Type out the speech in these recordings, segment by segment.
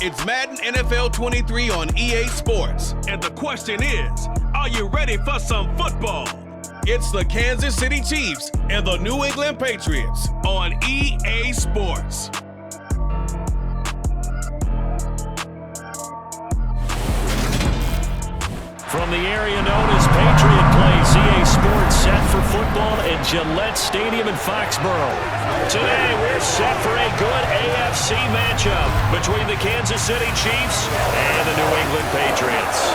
It's Madden NFL 23 on EA Sports. And the question is, are you ready for some football? It's the Kansas City Chiefs and the New England Patriots on EA Sports. From the area known as Patriot Place, EA Sports set for football at Gillette Stadium in Foxborough. Today, we're set for a good AFC matchup between the Kansas City Chiefs and the New England Patriots.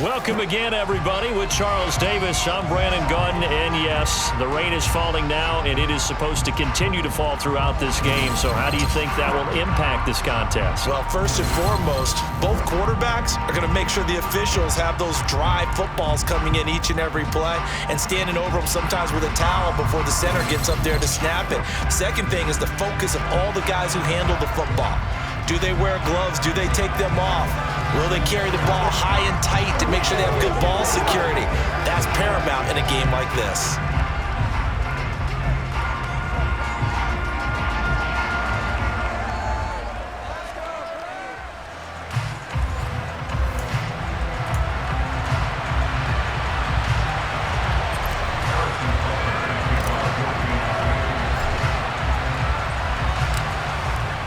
Welcome again, everybody. With Charles Davis, I'm Brandon Gunn, and yes, the rain is falling now, and it is supposed to continue to fall throughout this game. So how do you think that will impact this contest? Well, first and foremost, both quarterbacks are going to make sure the officials have those dry footballs coming in each and every play and standing over them sometimes with a towel before the center gets up there to snap it. Second thing is the focus of all the guys who handle the football. Do they wear gloves? Do they take them off? Will they carry the ball high and tight to make sure they have good ball security? That's paramount in a game like this.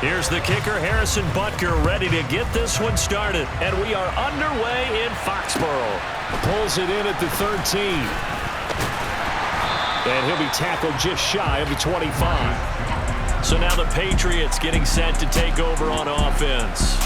Here's the kicker, Harrison Butker, ready to get this one started. And we are underway in Foxborough. Pulls it in at the 13. And he'll be tackled just shy of the 25. So now the Patriots getting set to take over on offense.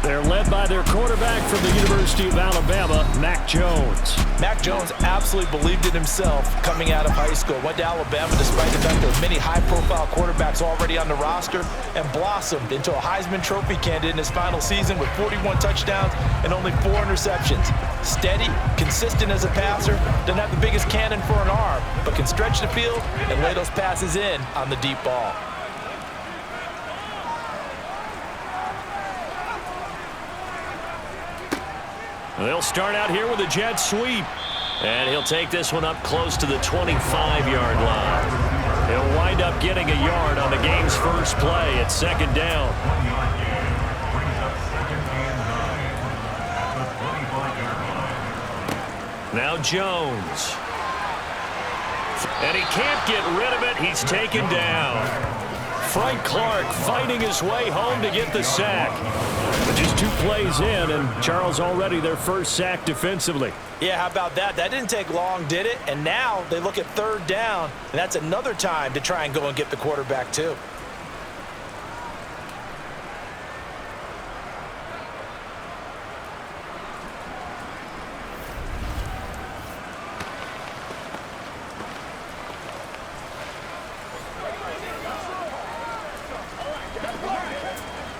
They're led by their quarterback from the University of Alabama, Mac Jones. Mac Jones absolutely believed in himself coming out of high school. Went to Alabama despite the fact there were many high-profile quarterbacks already on the roster and blossomed into a Heisman Trophy candidate in his final season with 41 touchdowns and only 4 interceptions. Steady, consistent as a passer, doesn't have the biggest cannon for an arm, but can stretch the field and lay those passes in on the deep ball. They'll start out here with a jet sweep. And he'll take this one up close to the 25-yard line. He'll wind up getting a yard on the game's first play at second down. Now Jones. And he can't get rid of it. He's taken down. Frank Clark fighting his way home to get the sack. But just 2 plays in, and Charles already their first sack defensively. Yeah, how about that? That didn't take long, did it? And now they look at third down, and that's another time to try and go and get the quarterback too.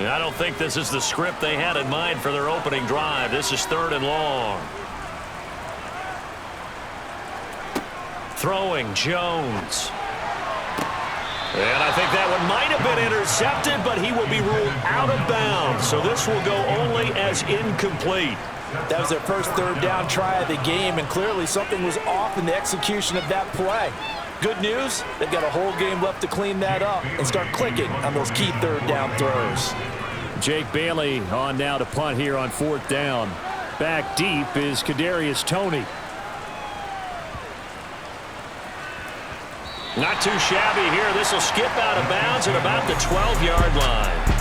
I don't think this is the script they had in mind for their opening drive. This is 3rd and long. Throwing, Jones. And I think that one might have been intercepted, but he will be ruled out of bounds. So this will go only as incomplete. That was their first third down try of the game, and clearly something was off in the execution of that play. Good news, they've got a whole game left to clean that up and start clicking on those key third down throws. Jake Bailey on now to punt here on 4th down. Back deep is Kadarius Toney. Not too shabby here. This will skip out of bounds at about the 12-yard line.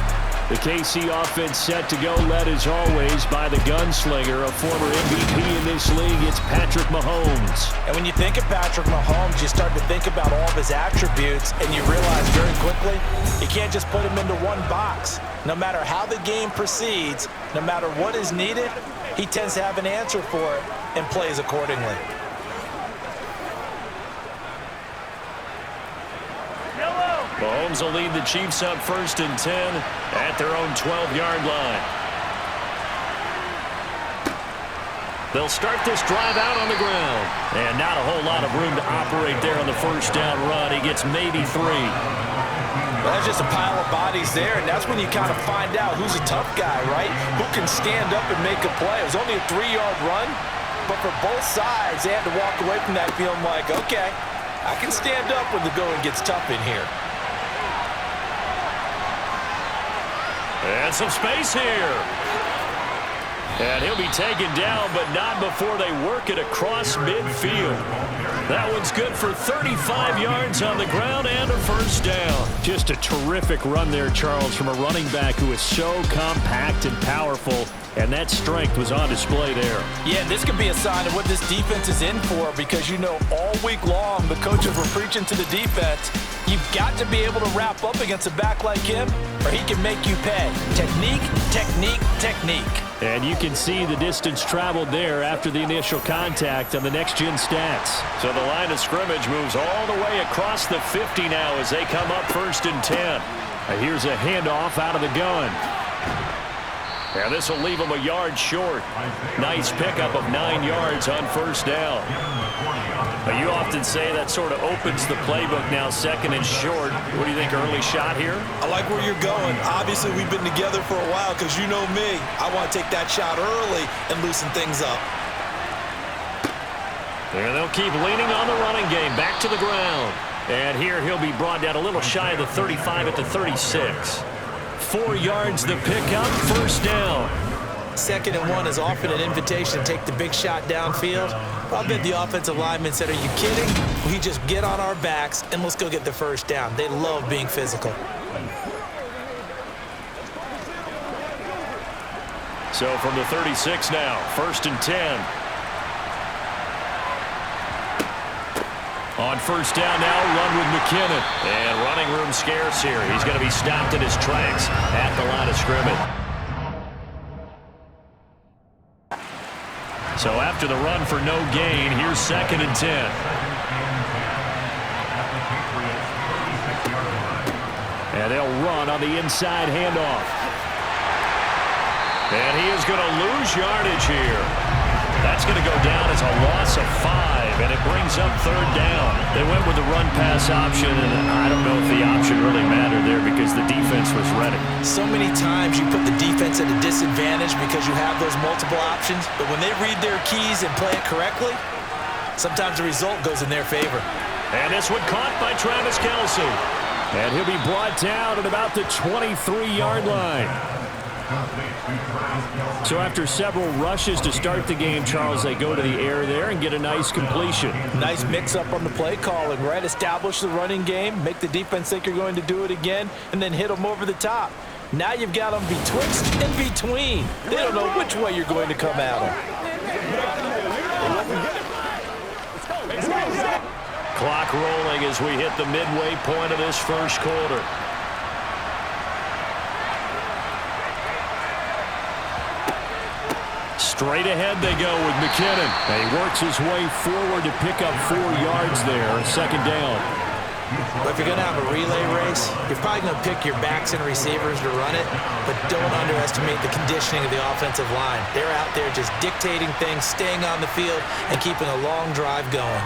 The KC offense set to go, led as always by the gunslinger, a former MVP in this league. It's Patrick Mahomes. And when you think of Patrick Mahomes, you start to think about all of his attributes, and you realize very quickly you can't just put him into one box. No matter how the game proceeds, no matter what is needed, he tends to have an answer for it and plays accordingly. Mahomes will lead the Chiefs up 1st and 10 at their own 12-yard line. They'll start this drive out on the ground. And not a whole lot of room to operate there on the first down run. He gets maybe 3. Well, that's just a pile of bodies there, and that's when you kind of find out who's a tough guy, right? Who can stand up and make a play. It was only a 3-yard run, but for both sides, they had to walk away from that feeling like, okay, I can stand up when the going gets tough in here. And some space here. And he'll be taken down, but not before they work it across midfield. That one's good for 35 yards on the ground and a first down. Just a terrific run there, Charles, from a running back who is so compact and powerful, and that strength was on display there. Yeah, this could be a sign of what this defense is in for, because you know all week long the coaches were preaching to the defense, you've got to be able to wrap up against a back like him, or he can make you pay. Technique, technique, technique. And you can see the distance traveled there after the initial contact on the next-gen stats. So the line of scrimmage moves all the way across the 50 now as they come up 1st and 10. Here's a handoff out of the gun. And this will leave them a yard short. Nice pickup of 9 yards on first down. You often say that sort of opens the playbook now, 2nd and short. What do you think, early shot here? I like where you're going. Obviously, we've been together for a while because you know me. I want to take that shot early and loosen things up. And they'll keep leaning on the running game. Back to the ground. And here he'll be brought down a little shy of the 35 at the 36. 4 yards the pickup, first down. 2nd and 1 is often an invitation to take the big shot downfield. I bet the offensive lineman said, are you kidding? We just get on our backs and let's go get the first down. They love being physical. So from the 36 now, 1st and 10. On first down now, run with McKinnon. And running room scarce here. He's going to be stopped in his tracks at the line of scrimmage. So after the run for no gain, here's 2nd and 10. And they'll run on the inside handoff. And he is going to lose yardage here. That's going to go down as a loss of 5, and it brings up 3rd down. They went with the run-pass option, and I don't know if the option really mattered there because the defense was ready. So many times you put the defense at a disadvantage because you have those multiple options, but when they read their keys and play it correctly, sometimes the result goes in their favor. And this one caught by Travis Kelce. And he'll be brought down at about the 23-yard line. So after several rushes to start the game, Charles, they go to the air there and get a nice completion. Nice mix-up on the play calling, right? Establish the running game, make the defense think you're going to do it again, and then hit them over the top. Now you've got them betwixt and between. They don't know which way you're going to come at them. Clock rolling as we hit the midway point of this first quarter. Straight ahead they go with McKinnon. And he works his way forward to pick up 4 yards there. 2nd down. But if you're going to have a relay race, you're probably going to pick your backs and receivers to run it, but don't underestimate the conditioning of the offensive line. They're out there just dictating things, staying on the field, and keeping a long drive going.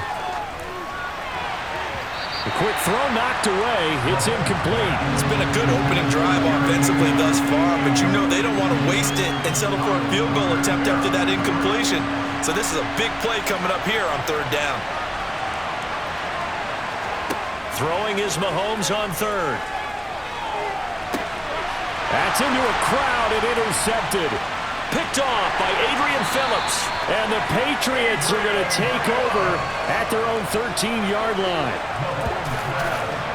The quick throw knocked away. It's incomplete. It's been a good opening drive offensively thus far, but you know they don't want to waste it and settle for a field goal attempt after that incompletion. So this is a big play coming up here on 3rd down. Throwing is Mahomes on 3rd. That's into a crowd and intercepted. Picked off by Adrian Phillips. And the Patriots are going to take over at their own 13-yard line.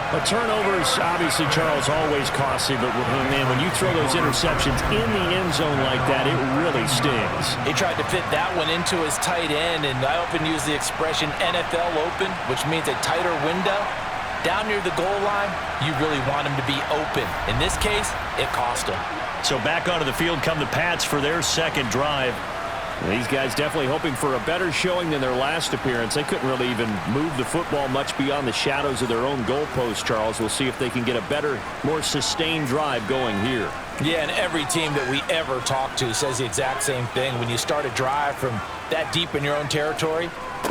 A turnover is obviously, Charles, always costly, but man, when you throw those interceptions in the end zone like that, it really stings. He tried to fit that one into his tight end, and I often use the expression NFL open, which means a tighter window. Down near the goal line, you really want him to be open. In this case, it cost him. So back onto the field come the Pats for their 2nd drive. These guys definitely hoping for a better showing than their last appearance. They couldn't really even move the football much beyond the shadows of their own goalpost, Charles. We'll see if they can get a better, more sustained drive going here. Yeah, and every team that we ever talk to says the exact same thing. When you start a drive from that deep in your own territory,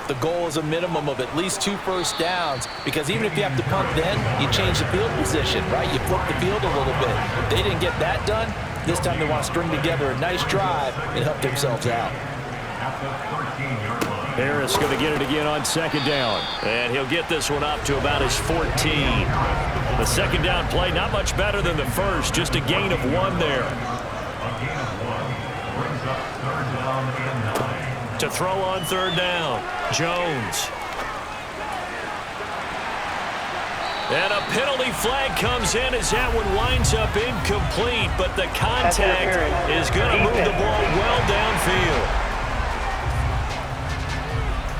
the goal is a minimum of at least 2 first downs, because even if you have to punt then, you change the field position, right? You flip the field a little bit. They didn't get that done. This time they want to string together a nice drive and help themselves out. Harris going to get it again on second down. And he'll get this one up to about his 14. The second down play, not much better than the first, just a gain of 1 there. To throw on third down, Jones. And a penalty flag comes in as that one winds up incomplete, but the contact is going to move the ball well downfield.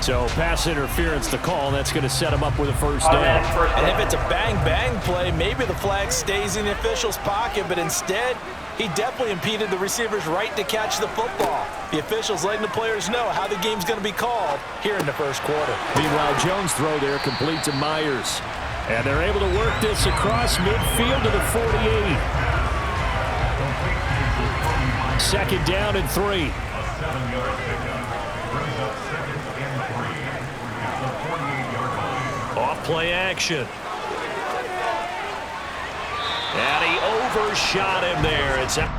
So pass interference the call. That's going to set him up with a first down. And if it's a bang-bang play, maybe the flag stays in the official's pocket, but instead he definitely impeded the receiver's right to catch the football. The officials letting the players know how the game's going to be called here in the first quarter. Meanwhile, Jones' throw there complete to Myers. And they're able to work this across midfield to the 48. Second down and 3. Off play action. And he overshot him there. It's incomplete.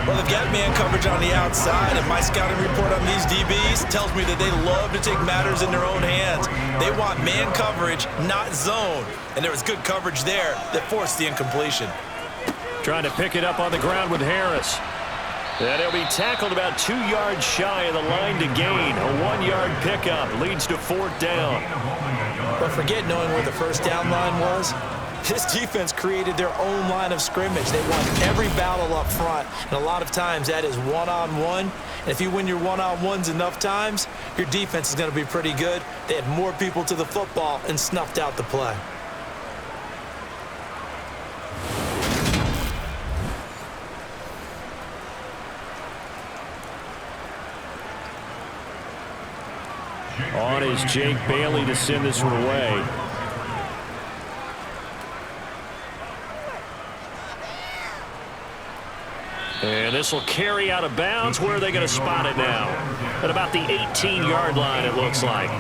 Well, they've got man coverage on the outside, and my scouting report on these DBs tells me that they love to take matters in their own hands. They want man coverage, not zone. And there was good coverage there that forced the incompletion. Trying to pick it up on the ground with Harris. And he'll be tackled about 2 yards shy of the line to gain. A 1-yard pickup leads to fourth down. But forget knowing where the first down line was. This defense created their own line of scrimmage. They won every battle up front, and a lot of times that is one-on-one. And if you win your one-on-ones enough times, your defense is going to be pretty good. They had more people to the football and snuffed out the play. On is Jake Bailey to send this one away. And this will carry out of bounds. Where are they going to spot it now? At about the 18-yard line, it looks like.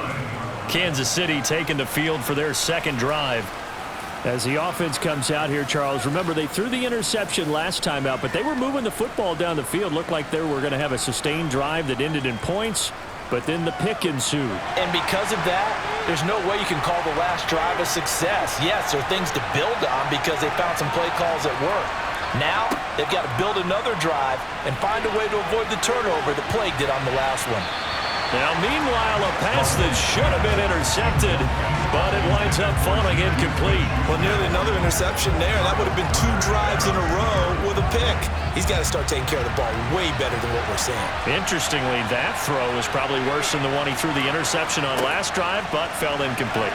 Kansas City taking the field for their second drive. As the offense comes out here, Charles, remember they threw the interception last time out, but they were moving the football down the field. Looked like they were going to have a sustained drive that ended in points, but then the pick ensued. And because of that, there's no way you can call the last drive a success. Yes, there are things to build on because they found some play calls that work. Now, they've got to build another drive and find a way to avoid the turnover that Plague did on the last one. Now, meanwhile, a pass that should have been intercepted, but it winds up falling incomplete. Well, nearly another interception there. That would have been 2 drives in a row with a pick. He's got to start taking care of the ball way better than what we're seeing. Interestingly, that throw was probably worse than the one he threw the interception on last drive, but fell incomplete.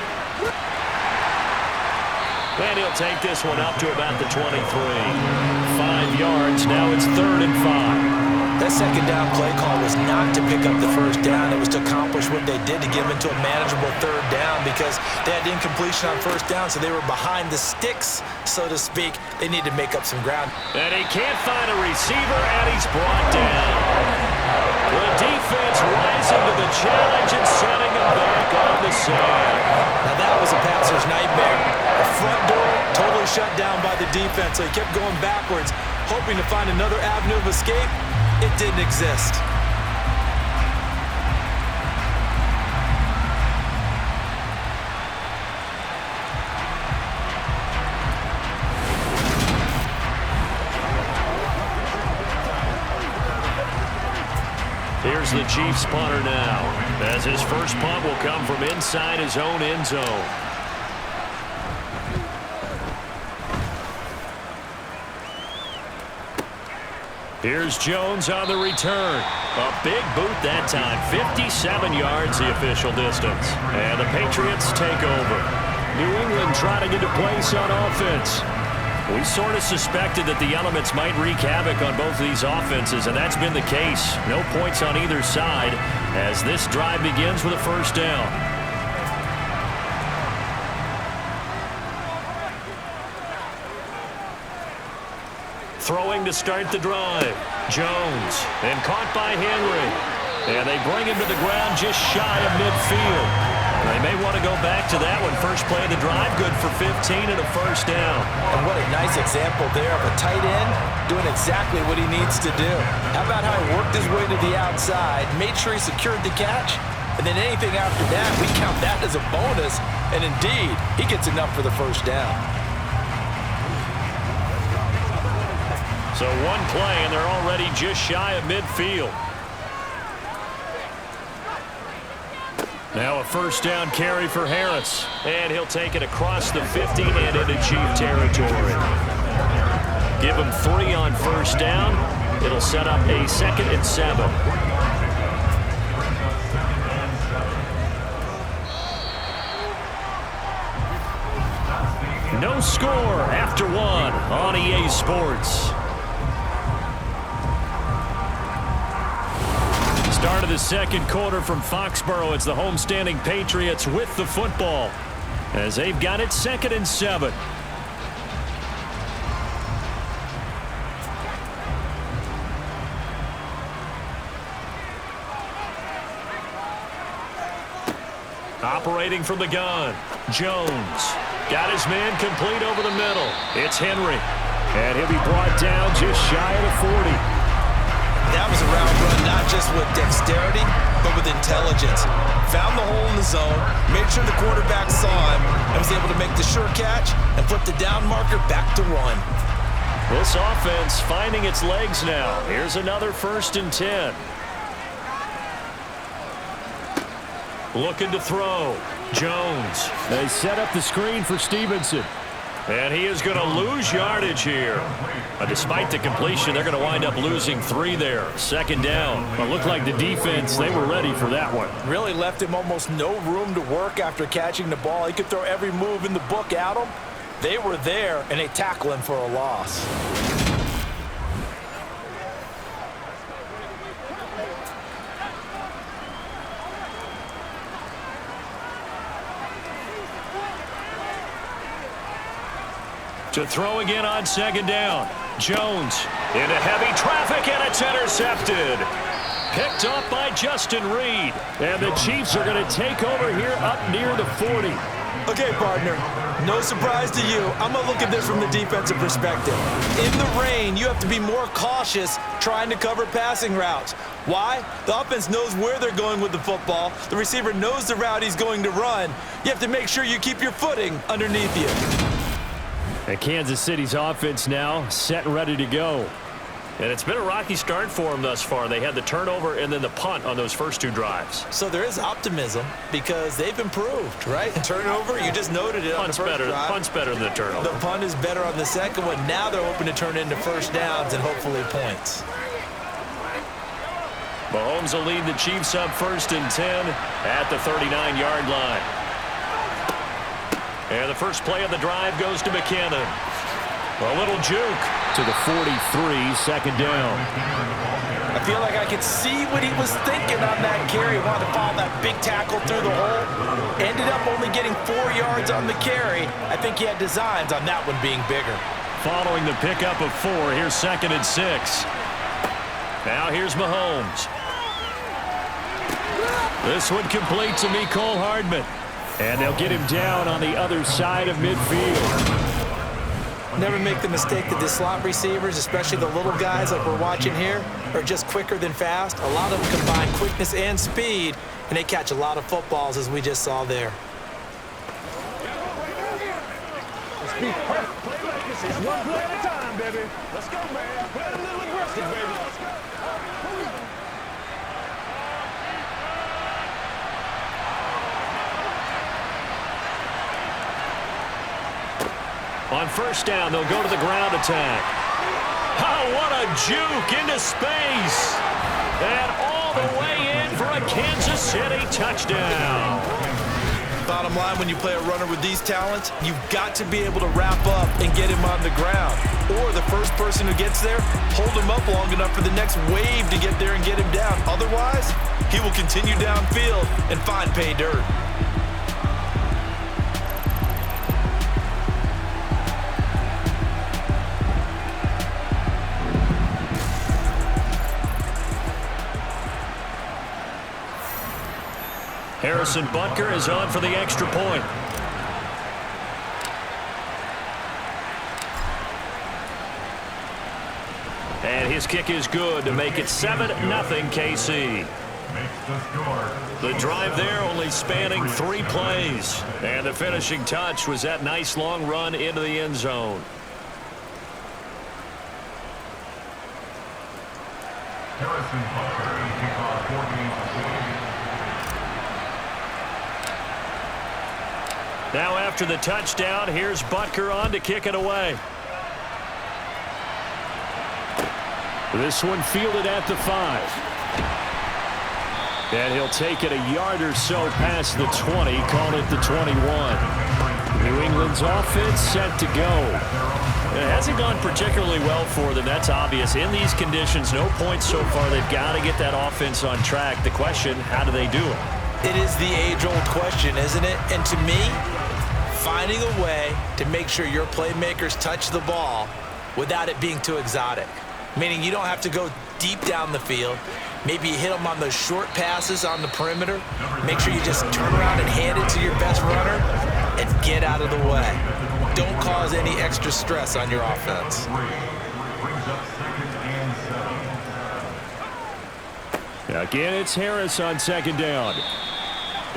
And he'll take this one up to about the 23. 5 yards. Now it's 3rd and 5. That second down play call was not to pick up the first down. It was to accomplish what they did to get them into a manageable 3rd down because they had incompletion on first down, so they were behind the sticks, so to speak. They need to make up some ground. And he can't find a receiver, and he's brought down. The defense rising to the challenge and setting him back on the sand. Now that was a passer's nightmare. The front door totally shut down by the defense, so he kept going backwards, hoping to find another avenue of escape. It didn't exist. Here's the Chiefs punter now, as his first punt will come from inside his own end zone. Here's Jones on the return. A big boot that time. 57 yards the official distance. And the Patriots take over. New England trying to get a place on offense. We sort of suspected that the elements might wreak havoc on both of these offenses, and that's been the case. No points on either side as this drive begins with a first down. Throwing to start the drive. Jones, and caught by Henry. And they bring him to the ground just shy of midfield. They may want to go back to that one. First play of the drive, good for 15 and a first down. And what a nice example there of a tight end doing exactly what he needs to do. How about how he worked his way to the outside, made sure he secured the catch, and then anything after that, we count that as a bonus. And indeed, he gets enough for the first down. So one play, and they're already just shy of midfield. Now a first down carry for Harris. And he'll take it across the 50 and into Chief territory. Give him 3 on first down. It'll set up a 2nd and 7. No score after 1 on EA Sports. Start of the second quarter from Foxborough. It's the homestanding Patriots with the football as they've got it 2nd and 7. Operating from the gun, Jones got his man complete over the middle. It's Henry, and he'll be brought down just shy of the 40. That was a route run not just with dexterity, but with intelligence. Found the hole in the zone, made sure the quarterback saw him, and was able to make the sure catch and flip the down marker back to run. This offense finding its legs now. Here's another 1st and 10. Looking to throw. Jones. They set up the screen for Stevenson. And he is going to lose yardage here. Despite the completion, they're going to wind up losing 3 there. 2nd down. It looked like the defense, they were ready for that one. Really left him almost no room to work after catching the ball. He could throw every move in the book at him. They were there, and they tackle him for a loss. To throw again on 2nd down. Jones into heavy traffic, and it's intercepted. Picked up by Justin Reed. And the Chiefs are going to take over here up near the 40. Okay, partner, no surprise to you. I'm going to look at this from the defensive perspective. In the rain, you have to be more cautious trying to cover passing routes. Why? The offense knows where they're going with the football. The receiver knows the route he's going to run. You have to make sure you keep your footing underneath you. And Kansas City's offense now set and ready to go. And it's been a rocky start for them thus far. They had the turnover and then the punt on those first 2 drives. So there is optimism because they've improved, right? Turnover, you just noted it on the first drive. Punt's better than the turnover. The punt is better on the second one. Now they're hoping to turn into first downs and hopefully points. Mahomes will lead the Chiefs up 1st and 10 at the 39-yard line. And the first play of the drive goes to McKinnon. A little juke to the 43, 2nd down. I feel like I could see what he was thinking on that carry. He wanted to follow that big tackle through the hole. Ended up only getting 4 yards on the carry. I think he had designs on that one being bigger. Following the pickup of 4, here's 2nd and 6. Now here's Mahomes. This one complete to Mecole Hardman. And they'll get him down on the other side of midfield. Never make the mistake that the slot receivers, especially the little guys like we're watching here, are just quicker than fast. A lot of them combine quickness and speed, and they catch a lot of footballs, as we just saw there. Let's be perfect. This is one play at a time, baby. Let's go, man. Play a little aggressive, baby. Let's go. On first down, they'll go to the ground attack. Oh, what a juke into space. And all the way in for a Kansas City touchdown. Bottom line, when you play a runner with these talents, you've got to be able to wrap up and get him on the ground. Or the first person who gets there, hold him up long enough for the next wave to get there and get him down. Otherwise, he will continue downfield and find pay dirt. Harrison Butker is on for the extra point. And his kick is good to make it 7-0 KC. The drive there only spanning 3 plays. And the finishing touch was that nice long run into the end zone. Harrison Butker, kickoff 14 Now after the touchdown, here's Butker on to kick it away. This one fielded at the 5. And he'll take it a yard or so past the 20, call it the 21. New England's offense set to go. It hasn't gone particularly well for them, that's obvious. In these conditions, no points so far. They've got to get that offense on track. The question, how do they do it? It is the age-old question, isn't it? And to me, finding a way to make sure your playmakers touch the ball without it being too exotic. Meaning you don't have to go deep down the field. Maybe you hit them on those short passes on the perimeter. Make sure you just turn around and hand it to your best runner and get out of the way. Don't cause any extra stress on your offense. Again, it's Harris on second down.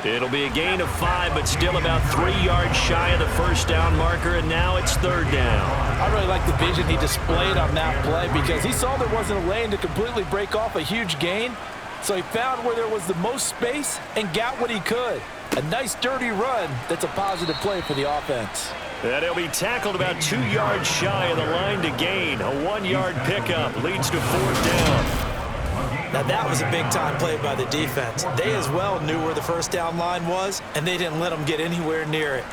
It'll be a gain of 5, but still about 3 yards shy of the first down marker, and now it's third down. I really like the vision he displayed on that play because he saw there wasn't a lane to completely break off a huge gain, so he found where there was the most space and got what he could. A nice dirty run that's a positive play for the offense. And he'll be tackled about 2 yards shy of the line to gain. A 1-yard pickup leads to fourth down. Now that was a big-time play by the defense. They as well knew where the first down line was, and they didn't let them get anywhere near it.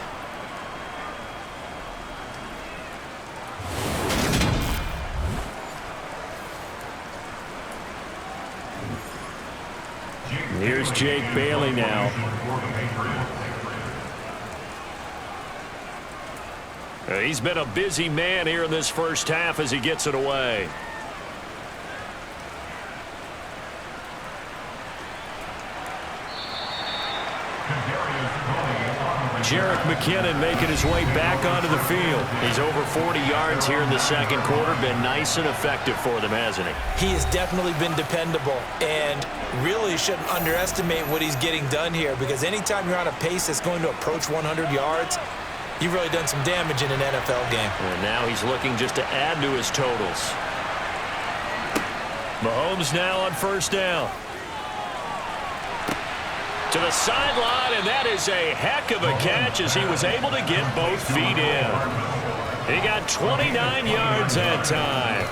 Here's Jake Bailey now. He's been a busy man here in this first half as he gets it away. Jerick McKinnon making his way back onto the field. He's over 40 yards here in the second quarter. Been nice and effective for them, hasn't he? He has definitely been dependable, and really shouldn't underestimate what he's getting done here, because anytime you're on a pace that's going to approach 100 yards, you've really done some damage in an NFL game. And now he's looking just to add to his totals. Mahomes now on first down. To the sideline, and that is a heck of a catch as he was able to get both feet in. He got 29 yards that time.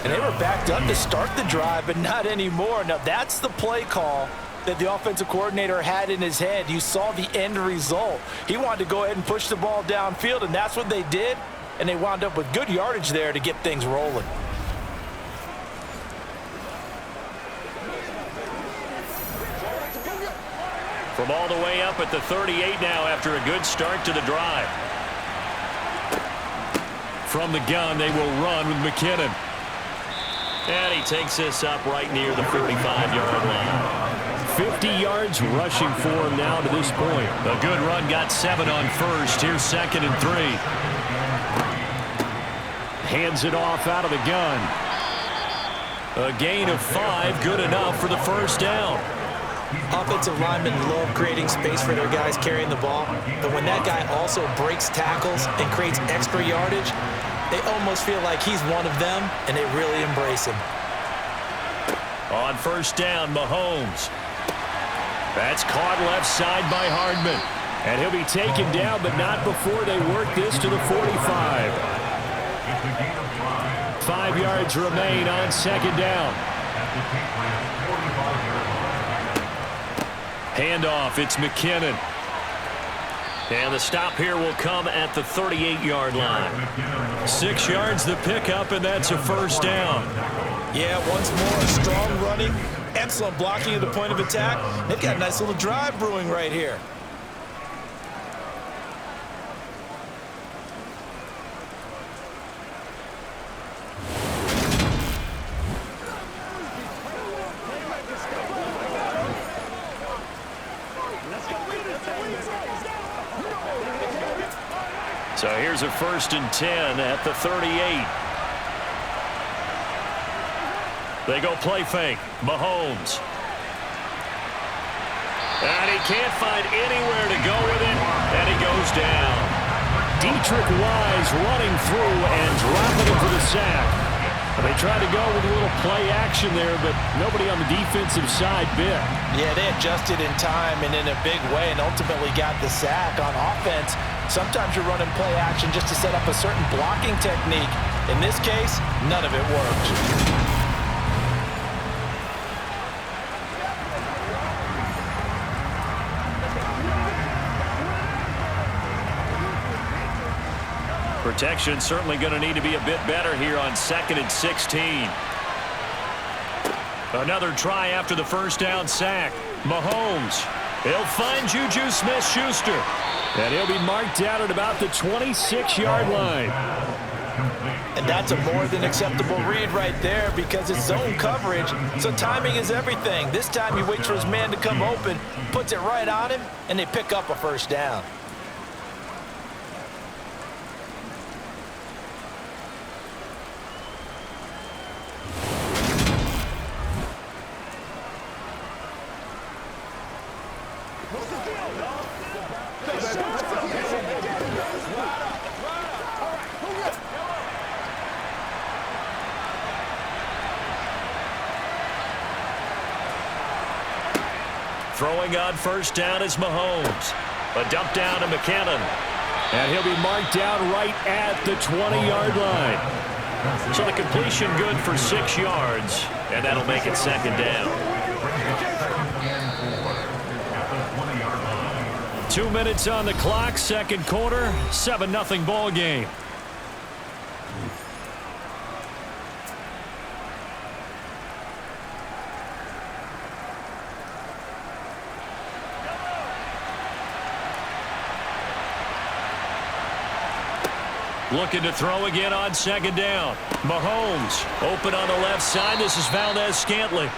And they were backed up to start the drive, but not anymore. Now, that's the play call that the offensive coordinator had in his head. You saw the end result. He wanted to go ahead and push the ball downfield, and that's what they did, and they wound up with good yardage there to get things rolling. From all the way up at the 38 now after a good start to the drive. From the gun, they will run with McKinnon. And he takes this up right near the 45-yard line. 50 yards rushing for him now to this point. A good run, got 7 on first. Here's second and 3. Hands it off out of the gun. A gain of 5, good enough for the first down. Offensive linemen love creating space for their guys carrying the ball, but when that guy also breaks tackles and creates extra yardage, they almost feel like he's one of them, and they really embrace him. On first down, Mahomes. That's caught left side by Hardman. And he'll be taken down, but not before they work this to the 45. 5 yards remain on second down. Handoff, it's McKinnon. And the stop here will come at the 38-yard line. 6 yards the pickup, and that's a first down. Yeah, once more, strong running, excellent blocking at the point of attack. They've got a nice little drive brewing right here. here's a 1st and 10 at the 38. They go play fake. Mahomes. And he can't find anywhere to go with it, and he goes down. Dietrich Wise running through and dropping it for the sack. They tried to go with a little play action there, but nobody on the defensive side bit. Yeah, they adjusted in time and in a big way and ultimately got the sack. On offense, sometimes you're running play action just to set up a certain blocking technique. In this case, none of it worked. Protection certainly going to need to be a bit better here on 2nd and 16. Another try after the 1st down sack. Mahomes. He'll find Juju Smith-Schuster. And he'll be marked out at about the 26-yard line. And that's a more than acceptable read right there because it's zone coverage, so timing is everything. This time he waits for his man to come open, puts it right on him, and they pick up a 1st down. Throwing on 1st down is Mahomes. A dump down to McKinnon. And he'll be marked down right at the 20-yard line. So the completion good for 6 yards, and that'll make it 2nd down. 2 minutes on the clock, 2nd quarter, 7-0 ball game. Looking to throw again on 2nd down. Mahomes open on the left side. This is Valdez-Scantling.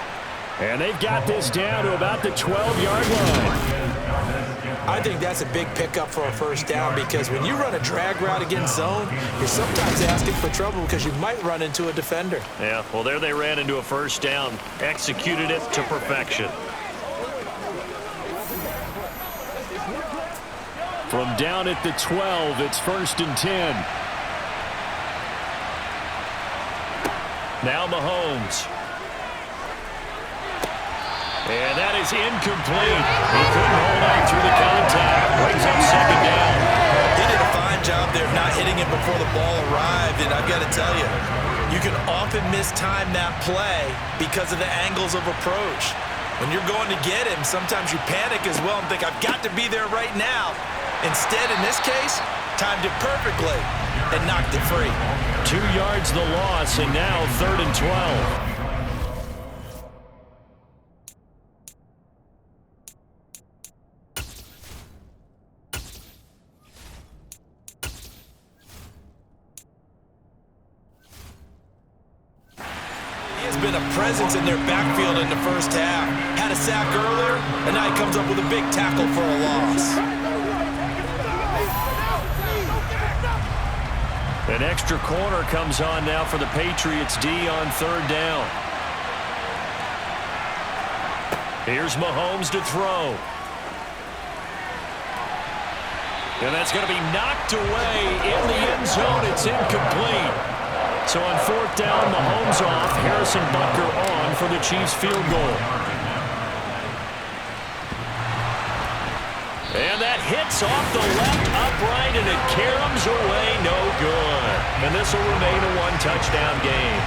And they've got this down to about the 12-yard line. I think that's a big pickup for a 1st down because when you run a drag route against zone, you're sometimes asking for trouble because you might run into a defender. Yeah, well, there they ran into a 1st down. Executed it to perfection. From down at the 12, it's 1st and 10. Now Mahomes. And that is incomplete. He couldn't hold on through the contact. Brings up 2nd down. He did a fine job there not hitting it before the ball arrived, and I've got to tell you, you can often mistime that play because of the angles of approach. When you're going to get him, sometimes you panic as well and think, I've got to be there right now. Instead, in this case, timed it perfectly and knocked it free. 2 yards the loss, and now 3rd and 12. He has been a presence in their backfield in the 1st half. Had a sack earlier, and now he comes up with a big tackle for a loss. An extra corner comes on now for the Patriots D on 3rd down. Here's Mahomes to throw. And that's going to be knocked away in the end zone. It's incomplete. So on 4th down, Mahomes off. Harrison Butker on for the Chiefs field goal. And that hits off the left upright, and it caroms away, no good. And this will remain a 1-touchdown game.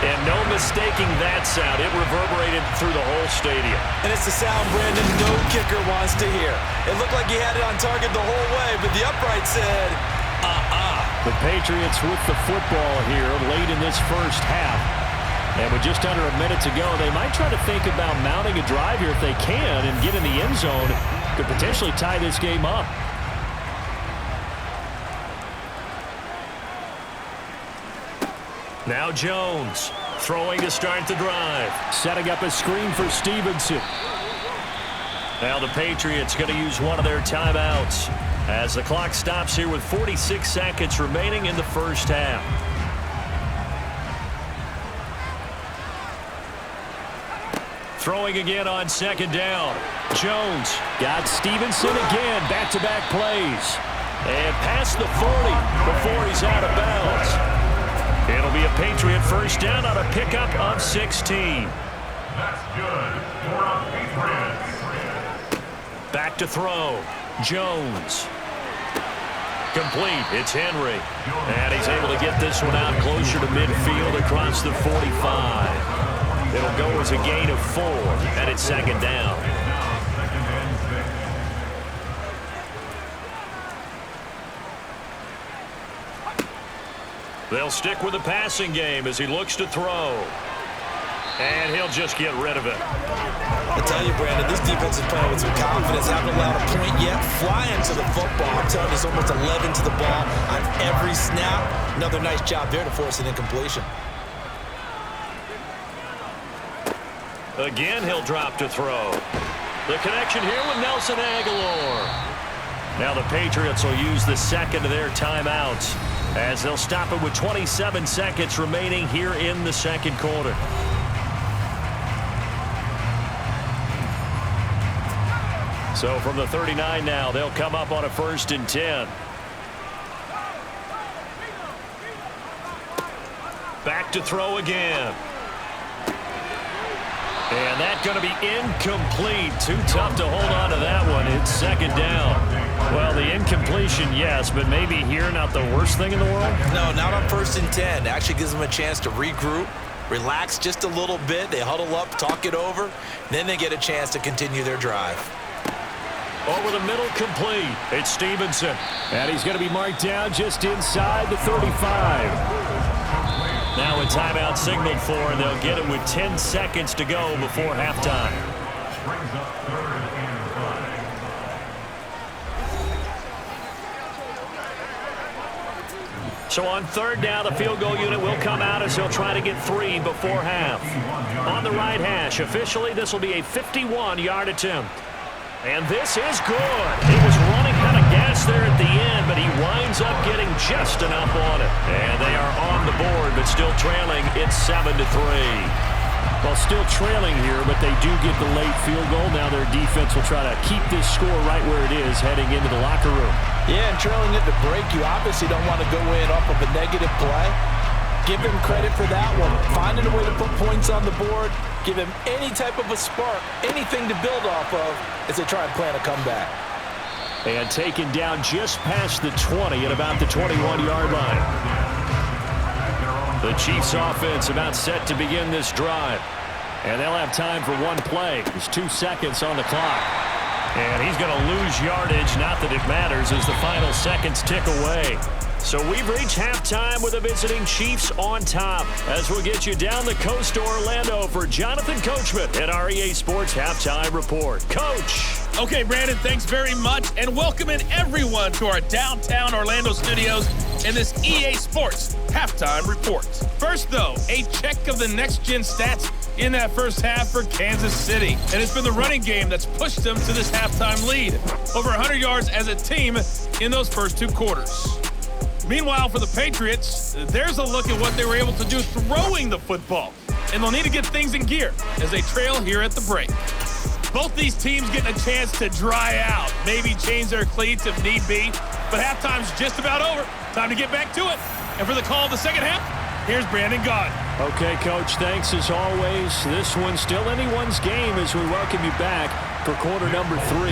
And no mistaking that sound. It reverberated through the whole stadium. And it's the sound Brandon no kicker wants to hear. It looked like he had it on target the whole way, but the upright said, The Patriots with the football here late in this 1st half. And with just under a minute to go, they might try to think about mounting a drive here if they can and get in the end zone. Could potentially tie this game up. Now Jones throwing to start the drive. Setting up a screen for Stevenson. Now the Patriots going to use one of their timeouts. as the clock stops here with 46 seconds remaining in the first half. Throwing again on second down. Jones got Stevenson again. Back-to-back plays. And past the 40 before he's out of bounds. It'll be a Patriot first down on a pickup of 16. That's good for a Patriots. Back to throw. Jones. Complete. It's Henry. And he's able to get this one out closer to midfield across the 45. It'll go as a gain of 4, and it's second down. They'll stick with the passing game as he looks to throw. And he'll just get rid of it. I tell you, Brandon, this defense is playing with some confidence. Haven't allowed a point yet. Flying to the football. I'm telling you, it's almost 11 to the ball on every snap. Another nice job there to force an incompletion. Again, he'll drop to throw. The connection here with Nelson Aguilar. Now the Patriots will use the second of their timeouts as they'll stop it with 27 seconds remaining here in the second quarter. So from the 39 now, they'll come up on a 1st and 10. Back to throw again. And that's going to be incomplete. Too tough to hold on to that one. It's second down. Well, the incompletion, yes, but maybe here not the worst thing in the world? No, not on 1st and 10. It actually gives them a chance to regroup, relax just a little bit. They huddle up, talk it over. Then they get a chance to continue their drive. Over the middle, complete. It's Stevenson. And he's going to be marked down just inside the 35. Now a timeout signaled for, and they'll get it with 10 seconds to go before halftime. Brings up 3rd and 5. So on 3rd down, the field goal unit will come out as he'll try to get 3 before half. On the right hash, officially this will be a 51-yard attempt. And this is good. He was running out of gas there at the end, but he winds up getting just enough on it. And they are on the board, but still trailing. It's 7-3. Well, still trailing here, but they do get the late field goal. Now their defense will try to keep this score right where it is heading into the locker room. Yeah, and trailing at the break, you obviously don't want to go in off of a negative play. Give him credit for that one. Finding a way to put points on the board. Give him any type of a spark, anything to build off of as they try and plan a comeback. And taken down just past the 20 at about the 21-yard line. The Chiefs offense about set to begin this drive. And they'll have time for one play. There's 2 seconds on the clock. And he's going to lose yardage, not that it matters, as the final seconds tick away. So we've reached halftime with the visiting Chiefs on top. As we'll get you down the coast to Orlando for Jonathan Coachman at our EA Sports Halftime Report. Coach. Okay, Brandon, thanks very much, and welcoming everyone to our downtown Orlando studios in this EA Sports Halftime Report. First, though, a check of the next-gen stats in that first half for Kansas City. And it's been the running game that's pushed them to this halftime lead. Over 100 yards as a team in those first 2 quarters. Meanwhile, for the Patriots, there's a look at what they were able to do throwing the football. And they'll need to get things in gear as they trail here at the break. Both these teams getting a chance to dry out, maybe change their cleats if need be. But halftime's just about over. Time to get back to it. And for the call of the second half, here's Brandon Gaudin. Okay, Coach, thanks as always. This one's still anyone's game as we welcome you back for quarter number 3.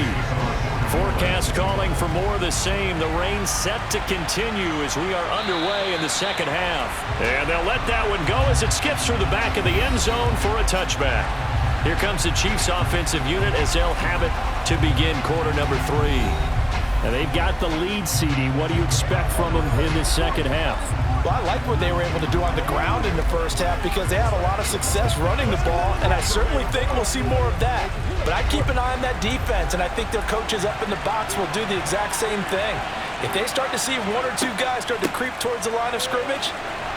Forecast calling for more of the same. The rain set to continue as we are underway in the second half. And they'll let that one go as it skips through the back of the end zone for a touchback. Here comes the Chiefs offensive unit as they'll have it to begin quarter number 3. And they've got the lead, CD. What do you expect from them in this second half? Well, I like what they were able to do on the ground in the first half because they had a lot of success running the ball, and I certainly think we'll see more of that. But I keep an eye on that defense, and I think their coaches up in the box will do the exact same thing. If they start to see 1 or 2 guys start to creep towards the line of scrimmage,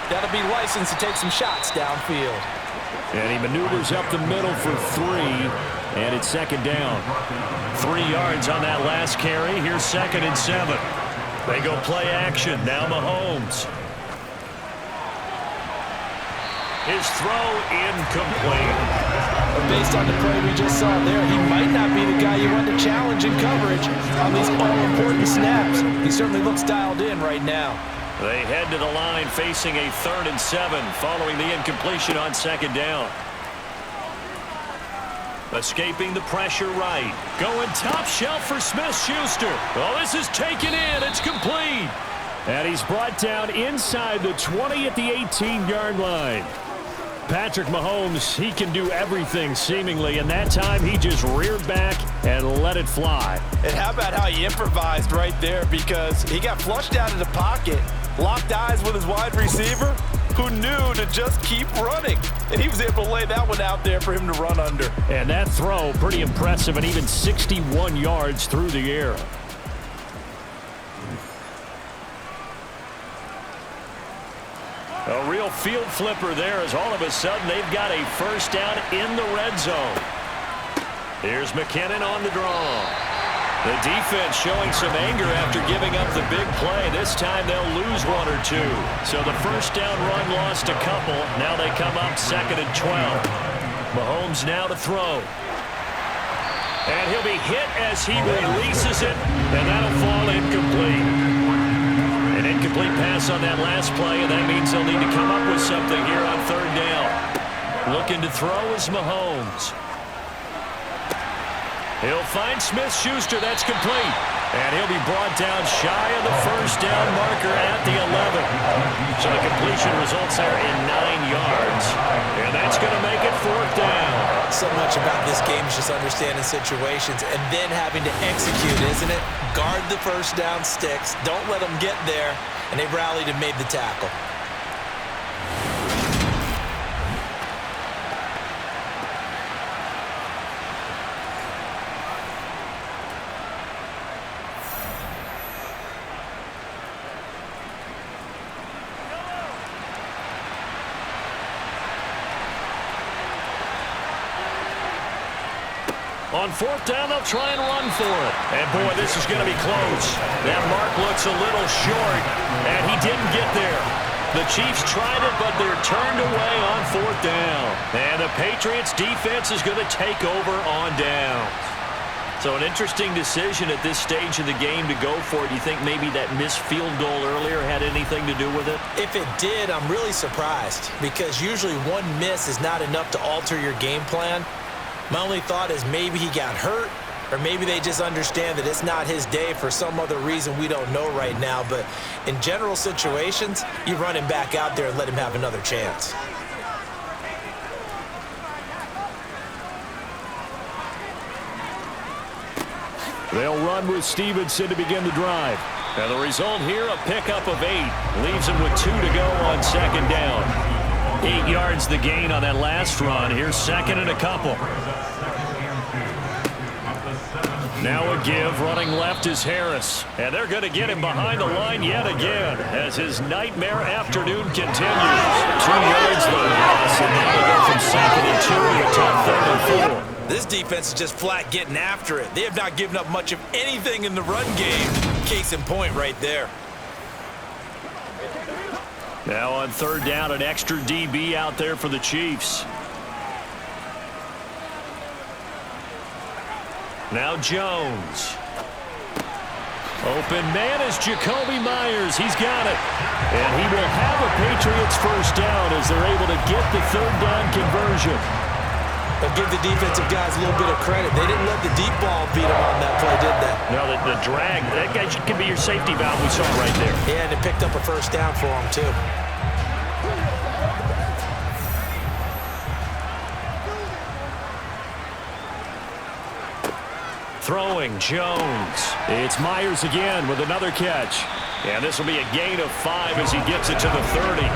that'll be licensed to take some shots downfield. And he maneuvers up the middle for 3. And it's second down. 3 yards on that last carry. Here's 2nd and 7. They go play action. Now Mahomes. His throw incomplete. Based on the play we just saw there, he might not be the guy you want to challenge in coverage on these all-important snaps. He certainly looks dialed in right now. They head to the line facing a 3rd and 7 following the incompletion on 2nd down. Escaping the pressure right. Going top shelf for Smith-Schuster. Oh, this is taken in. It's complete. And he's brought down inside the 20 at the 18-yard line. Patrick Mahomes, he can do everything seemingly, and that time he just reared back and let it fly. And how about how he improvised right there, because he got flushed out of the pocket, locked eyes with his wide receiver, who knew to just keep running. And he was able to lay that one out there for him to run under. And that throw, pretty impressive, and even 61 yards through the air. A real field flipper there, as all of a sudden they've got a first down in the red zone. Here's McKinnon on the draw. The defense showing some anger after giving up the big play. This time they'll lose 1 or 2. So the first down run lost a couple. Now they come up 2nd and 12. Mahomes now to throw. And he'll be hit as he releases it, and that'll fall incomplete. An incomplete pass on that last play, and that means they'll need to come up with something here on 3rd down. Looking to throw is Mahomes. He'll find Smith-Schuster. That's complete. And he'll be brought down shy of the first down marker at the 11. So the completion results there in 9 yards. And that's going to make it 4th down. So much about this game is just understanding situations and then having to execute, isn't it? Guard the first down sticks. Don't let them get there. And they rallied and made the tackle. On 4th down, they'll try and run for it. And, boy, this is going to be close. That mark looks a little short, and he didn't get there. The Chiefs tried it, but they're turned away on 4th down. And the Patriots defense is going to take over on downs. So an interesting decision at this stage of the game to go for it. Do you think maybe that missed field goal earlier had anything to do with it? If it did, I'm really surprised, because usually one miss is not enough to alter your game plan. My only thought is maybe he got hurt, or maybe they just understand that it's not his day for some other reason we don't know right now. But in general situations, you run him back out there and let him have another chance. They'll run with Stevenson to begin the drive. And the result here, a pickup of 8. Leaves him with 2 to go on 2nd down. 8 yards the gain on that last run. Here's 2nd and a couple. Now a give. Running left is Harris. And they're going to get him behind the line yet again as his nightmare afternoon continues. 2 yards the loss, and now they go from 2nd and 2 to top 3rd and 4. This defense is just flat getting after it. They have not given up much of anything in the run game. Case in point right there. Now on 3rd down, an extra DB out there for the Chiefs. Now Jones. Open man is Jacoby Myers. He's got it. And he will have a Patriots first down as they're able to get the 3rd down conversion. But give the defensive guys a little bit of credit. They didn't let the deep ball beat them on that play, did they? No, the drag, that guy could be your safety valve we saw right there. Yeah, and it picked up a first down for them, too. Throwing, Jones. It's Myers again with another catch. And this will be a gain of 5 as he gets it to the 30.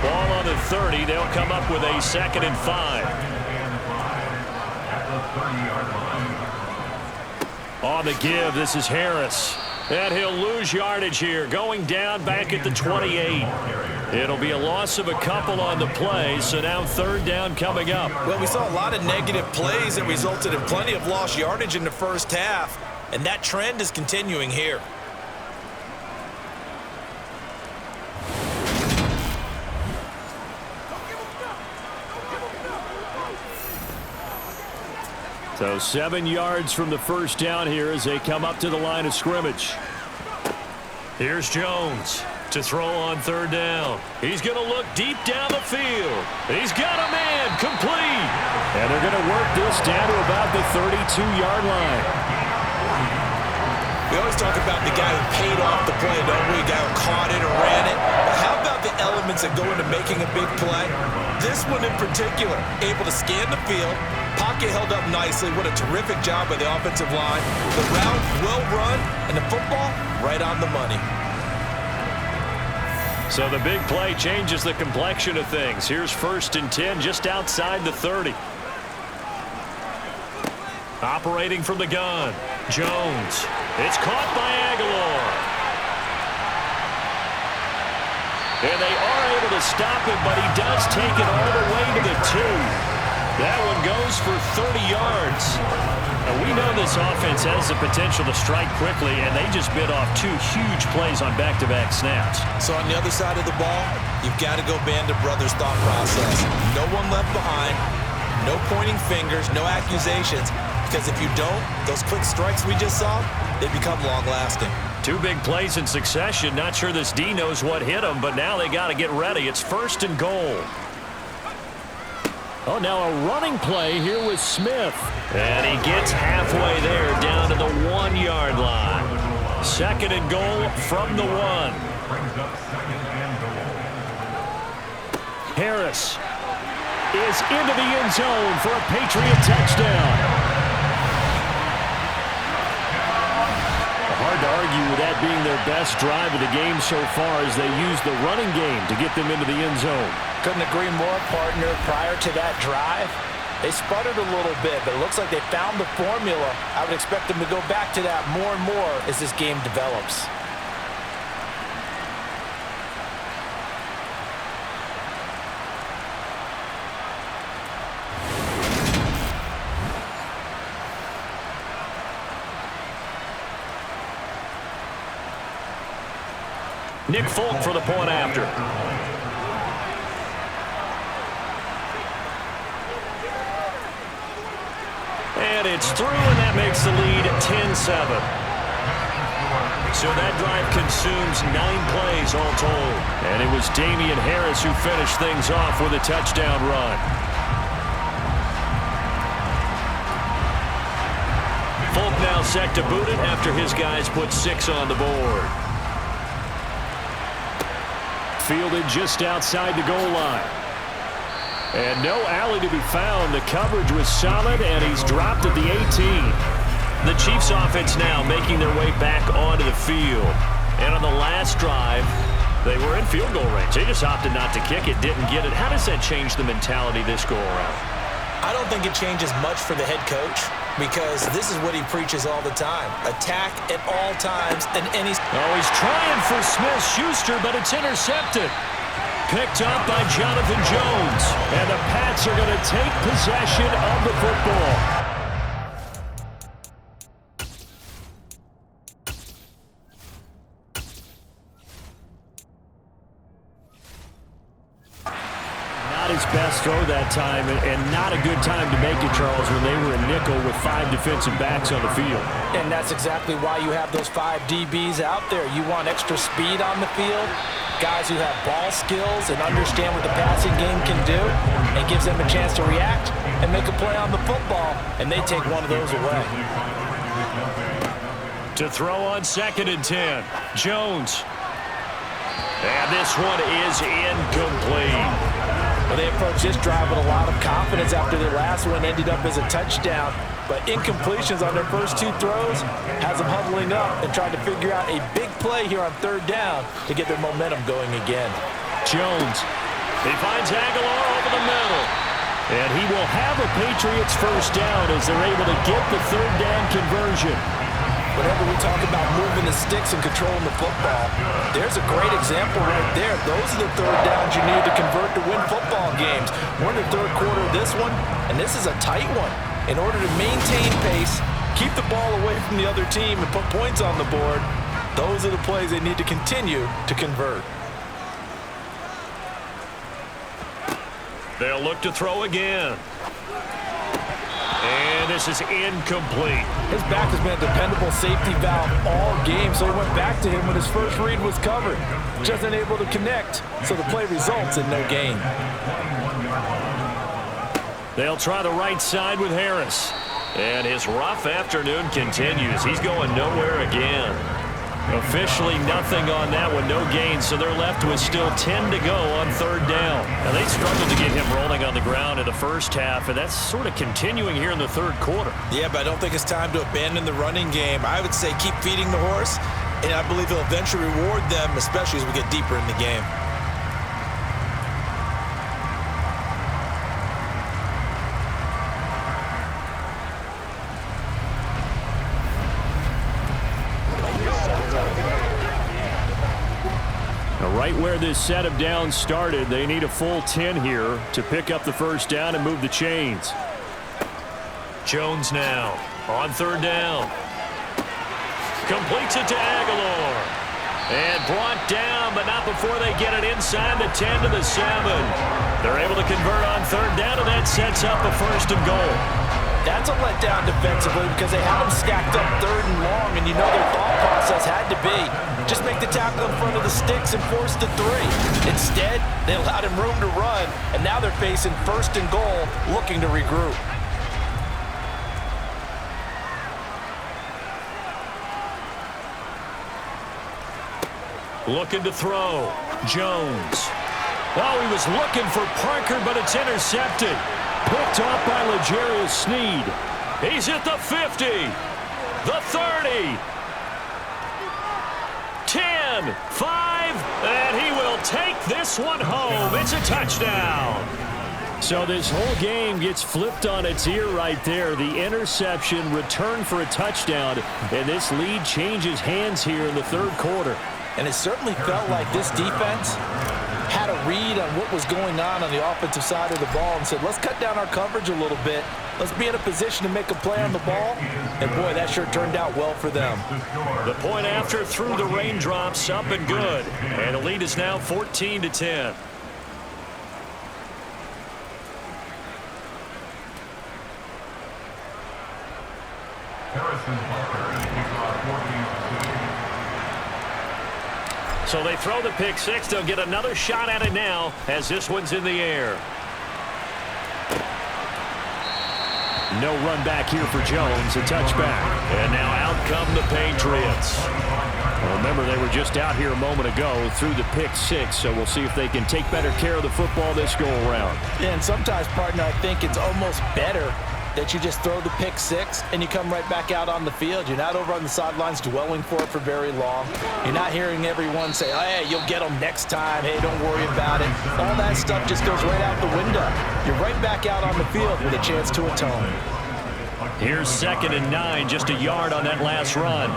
Ball on the 30. They'll come up with a 2nd and 5. On the give, this is Harris. And he'll lose yardage here. Going down back at the 28. It'll be a loss of a couple on the play, so now third down coming up. Well, we saw a lot of negative plays that resulted in plenty of lost yardage in the first half, and that trend is continuing here. So 7 yards from the first down here as they come up to the line of scrimmage. Here's Jones to throw on third down. He's going to look deep down the field. He's got a man complete. And they're going to work this down to about the 32-yard line. We always talk about the guy who paid off the play, don't we? The guy who caught it or ran it. But how about the elements that go into making a big play? This one in particular, able to scan the field. Pocket held up nicely. What a terrific job by the offensive line. The route well run, and the football right on the money. So the big play changes the complexion of things. Here's 1st and 10 just outside the 30. Operating from the gun, Jones. It's caught by Aguilar. And they are able to stop him, but he does take it all the way to the 2. That one goes for 30 yards. And we know this offense has the potential to strike quickly, and they just bit off 2 huge plays on back-to-back snaps. So on the other side of the ball, you've got to go Band of Brothers thought process. No one left behind, no pointing fingers, no accusations, because if you don't, those quick strikes we just saw, they become long-lasting. 2 big plays in succession. Not sure this D knows what hit him, but now they got to get ready. It's 1st and goal. Oh, now a running play here with Smith. And he gets halfway there down to the 1-yard line. 2nd and goal from the 1. Harris is into the end zone for a Patriot touchdown. Hard to argue with that being their best drive of the game so far as they use the running game to get them into the end zone. Couldn't agree more, partner. Prior to that drive, they sputtered a little bit, but it looks like they found the formula. I would expect them to go back to that more and more as this game develops. Nick Folk for the point after. And it's through, and that makes the lead 10-7. So that drive consumes 9 plays all told. And it was Damian Harris who finished things off with a touchdown run. Folk now set to boot it after his guys put 6 on the board. Fielded just outside the goal line. And no alley to be found. The coverage was solid, and he's dropped at the 18. The Chiefs offense now making their way back onto the field. And on the last drive, they were in field goal range. They just opted not to kick it, didn't get it. How does that change the mentality this go around? I don't think it changes much for the head coach, because this is what he preaches all the time. Attack at all times and any... Oh, he's trying for Smith-Schuster, but it's intercepted. Picked up by Jonathan Jones. And the Pats are going to take possession of the football. His best throw that time, and not a good time to make it, Charles, when they were in nickel with 5 defensive backs on the field. And that's exactly why you have those 5 DBs out there. You want extra speed on the field, guys who have ball skills and understand what the passing game can do, and gives them a chance to react and make a play on the football, and they take one of those away. To throw on 2nd and 10, Jones. And this one is incomplete. Well, they approached this drive with a lot of confidence after their last one ended up as a touchdown. But incompletions on their first 2 throws has them huddling up and trying to figure out a big play here on 3rd down to get their momentum going again. Jones. He finds Aguilar over the middle. And he will have a Patriots first down as they're able to get the 3rd down conversion. whenever we talk about moving the sticks and controlling the football, there's a great example right there. Those are the third downs you need to convert to win football games. We're in the third quarter of this one, and this is a tight one. In order to maintain pace, keep the ball away from the other team, and put points on the board, those are the plays they need to continue to convert. They'll look to throw again. And this is incomplete. His back has been a dependable safety valve all game, so he went back to him when his first read was covered. Just unable to connect, so the play results in no gain. They'll try the right side with Harris. And his rough afternoon continues. He's going nowhere again. Officially nothing on that one, no gain, so they're left with still 10 to go on third down. Now, they struggled to get him rolling on the ground in the first half, and that's sort of continuing here in the third quarter. Yeah, but I don't think it's time to abandon the running game. I would say keep feeding the horse, and I believe he'll eventually reward them, especially as we get deeper in the game. Right where this set of downs started, they need a full 10 here to pick up the first down and move the chains. Jones now on third down. Completes it to Aguilar. And brought down, but not before they get it inside the 10 to the 7. They're able to convert on third down, and that sets up a first and goal. That's a letdown defensively because they had them stacked up third and long, and you know their thought process had to be just make the tackle in front of the sticks and force the 3. Instead, they allowed him room to run, and now they're facing first and goal, looking to regroup. Looking to throw. Jones. Oh, he was looking for Parker, but it's intercepted. Picked off by L'Jarius Sneed. He's at the 50, the 30, 10, 5, and he will take this one home. It's a touchdown. So this whole game gets flipped on its ear right there. The interception, return for a touchdown, and this lead changes hands here in the third quarter. And it certainly felt like this defense had a read on what was going on the offensive side of the ball and said, let's cut down our coverage a little bit. Let's be in a position to make a play on the ball. And, boy, that sure turned out well for them. The point after through the raindrops, up and good. And the lead is now 14-10. So they throw the pick six. They'll get another shot at it now as this one's in the air. No run back here for Jones. A touchback. And now out come the Patriots. Well, remember, they were just out here a moment ago through the pick six, so we'll see if they can take better care of the football this go-around. Yeah, and sometimes, partner, I think it's almost better that you just throw the pick six and you come right back out on the field. You're not over on the sidelines dwelling for it for very long. You're not hearing everyone say, oh, hey, you'll get them next time. Hey, don't worry about it. All that stuff just goes right out the window. You're right back out on the field with a chance to atone. Here's 2nd and 9, just a yard on that last run.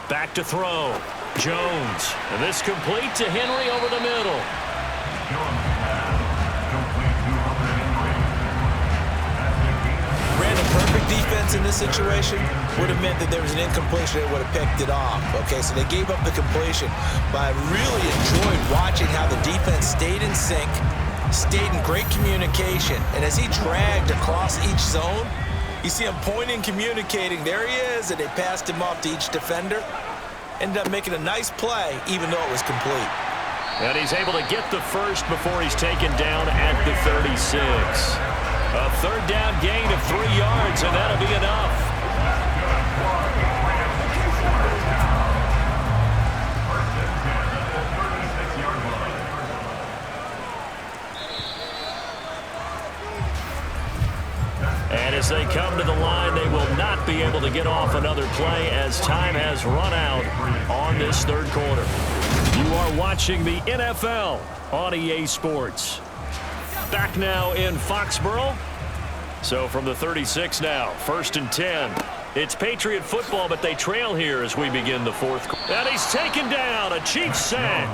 Back to throw. Jones. And this complete to Henry over the middle. Ran a perfect defense in this situation would have meant that there was an incompletion. They would have picked it off. Okay, so they gave up the completion. But I really enjoyed watching how the defense stayed in sync, stayed in great communication. And as he dragged across each zone, you see him pointing, communicating. There he is, and they passed him off to each defender. Ended up making a nice play, even though it was complete. And he's able to get the first before he's taken down at the 36. A third down gain of 3 yards, and that'll be enough. And as they come to the line, they will not be able to get off another play as time has run out on this third quarter. You are watching the NFL on EA Sports. Back now in Foxborough. So from the 36 now, 1st and 10. It's Patriot football, but they trail here as we begin the fourth. And he's taken down, a Chiefs sack.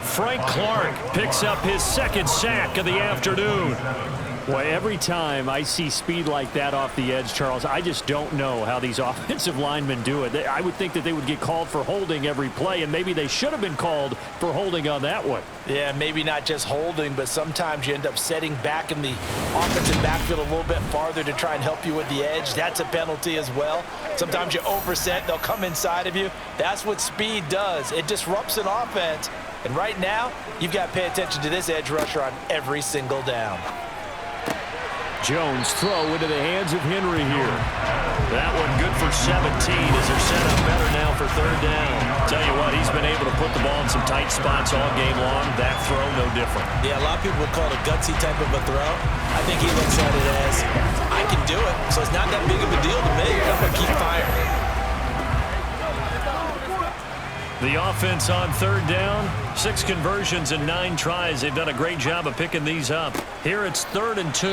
Frank Clark picks up his second sack of the afternoon. Well, every time I see speed like that off the edge, Charles, I just don't know how these offensive linemen do it. I would think that they would get called for holding every play, and maybe they should have been called for holding on that one. Yeah, maybe not just holding, but sometimes you end up setting back in the offensive backfield a little bit farther to try and help you with the edge. That's a penalty as well. Sometimes you overset, they'll come inside of you. That's what speed does. It disrupts an offense. And right now, you've got to pay attention to this edge rusher on every single down. Jones throw into the hands of Henry here. That one good for 17 as they're set up better now for 3rd down. Tell you what, he's been able to put the ball in some tight spots all game long. That throw, no different. Yeah, a lot of people would call it a gutsy type of a throw. I think he looks at it as, I can do it, so it's not that big of a deal to me. I'm going to keep firing. The offense on 3rd down, 6 conversions and 9 tries. They've done a great job of picking these up. Here it's 3rd and 2.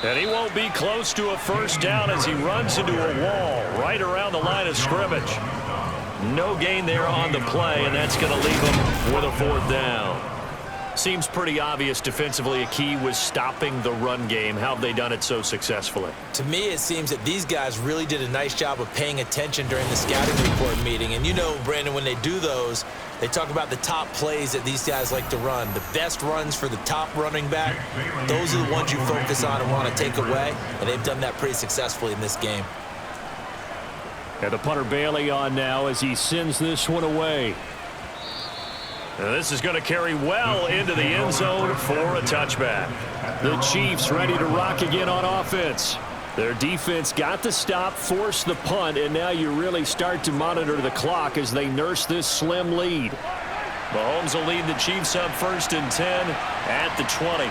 And he won't be close to a 1st down as he runs into a wall right around the line of scrimmage. No gain there on the play, and that's going to leave him with a 4th down. Seems pretty obvious defensively a key was stopping the run game. How have they done it so successfully? To me, it seems that these guys really did a nice job of paying attention during the scouting report meeting. And you know, Brandon, when they do those, they talk about the top plays that these guys like to run. The best runs for the top running back, those are the ones you focus on and want to take away. And they've done that pretty successfully in this game. And the punter Bailey on now as he sends this one away. Now this is going to carry well into the end zone for a touchback. The Chiefs ready to rock again on offense. Their defense got the stop, forced the punt, and now you really start to monitor the clock as they nurse this slim lead. Mahomes will lead the Chiefs up 1st and 10 at the 20.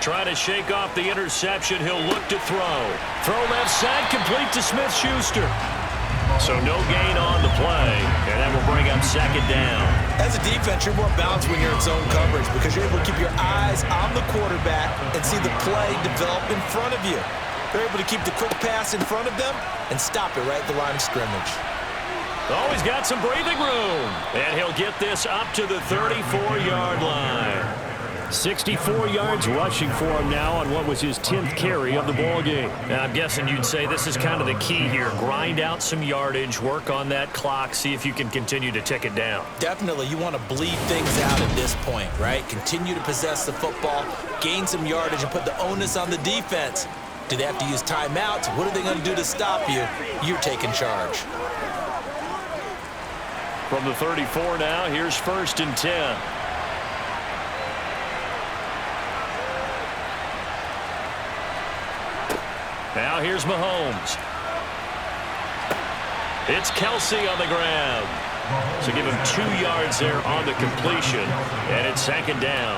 Trying to shake off the interception. He'll look to throw. Throw left side, complete to Smith-Schuster. So no gain on the play, and that will bring up 2nd down. As a defense, you're more balanced when you're in zone coverage because you're able to keep your eyes on the quarterback and see the play develop in front of you. They're able to keep the quick pass in front of them and stop it right at the line of scrimmage. Oh, he's got some breathing room, and he'll get this up to the 34-yard line. 64 yards rushing for him now on what was his 10th carry of the ball game. Now, I'm guessing you'd say this is kind of the key here. Grind out some yardage, work on that clock, see if you can continue to tick it down. Definitely, you want to bleed things out at this point, right? Continue to possess the football, gain some yardage, and put the onus on the defense. Do they have to use timeouts? What are they going to do to stop you? You're taking charge. From the 34 now, here's 1st and 10. Now here's Mahomes. It's Kelsey on the ground. So give him 2 yards there on the completion, and it's 2nd down.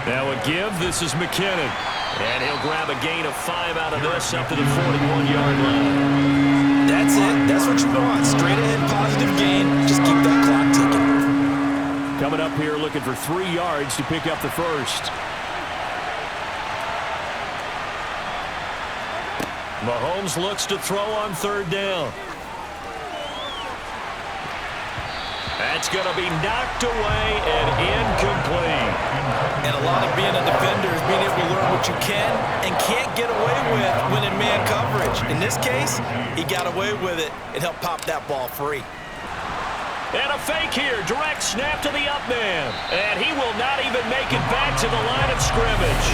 Now a give. This is McKinnon. And he'll grab a gain of 5 out of this up to the 41-yard line. That's it. That's what you want. Straight ahead positive gain. Just keep that clock ticking. Coming up here looking for 3 yards to pick up the 1st. Mahomes looks to throw on 3rd down. That's going to be knocked away and incomplete. And a lot of being a defender is being able to learn what you can and can't get away with when in man coverage. In this case, he got away with it and helped pop that ball free. And a fake here, direct snap to the up man. And he will not even make it back to the line of scrimmage.